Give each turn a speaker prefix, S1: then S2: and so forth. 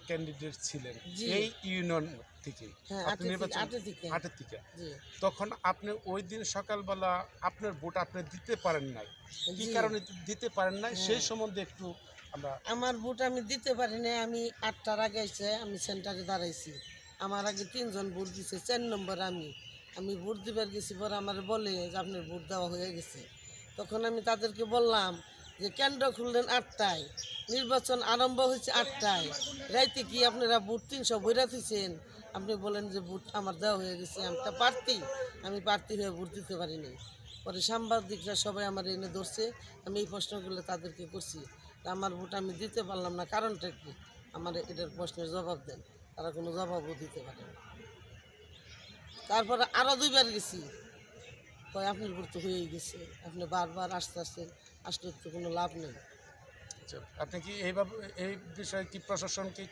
S1: Candidate ছিলেন
S2: জি।
S1: এই union থেকে
S2: হ্যাঁ,
S1: আপনি নির্বাচন
S2: আটে থেকে।
S1: হাটের থেকে
S2: জি,
S1: তখন আপনি ওই দিন সকালবেলা আপনার ভোট আপনি দিতে পারেন নাই কি
S2: জি,
S1: কারণে দিতে পারেন নাই
S2: হ্যাঁ।
S1: সেই সম্বন্ধে একটু আমরা
S2: আমার ভোট আমি দিতে পারি নাই। আমি ৮টার আগে এসে আমি সেন্টারে দাঁড়াইছি। আমার আগে ৩ জন ভোট দিছে। ৪ নম্বর আমি। আমি ভোট দিবার গেছি পরে আমার বলে যে আপনার ভোট দেওয়া হয়ে গেছে। তখন আমি তাদেরকে বললাম যে কেন্দ্র খুললেন ৮টায়, নির্বাচন আরম্ভ হয়েছে ৮টায়, রাইতে কি আপনারা ভোট ৩০০ বইরা থুইছেন? আপনি বলেন যে ভোট আমার দেওয়া হয়ে গেছে। আমি তো প্রার্থী, আমি প্রার্থী হয়ে ভোট দিতে পারি নাই। পরে সাংবাদিকরা সবাই আমার এনে ধরছে। আমি এই প্রশ্নগুলো তাদেরকে করছি। আমার ভোট আমি দিতে পারলাম না, কারণটা কি? আমার এটার প্রশ্নের জবাব দেন। তারা কোনো জবাবও দিতে পারে না। তারপরে আরও ২ বার গেছি। কয় আপনার ভোট তো হয়েই গেছে। আপনি বারবার আসতেছেন, আসলে তো কোনো লাভ নেই।
S1: আচ্ছা, আপনি কি এইভাবে এই বিষয়ে কি প্রশাসনকে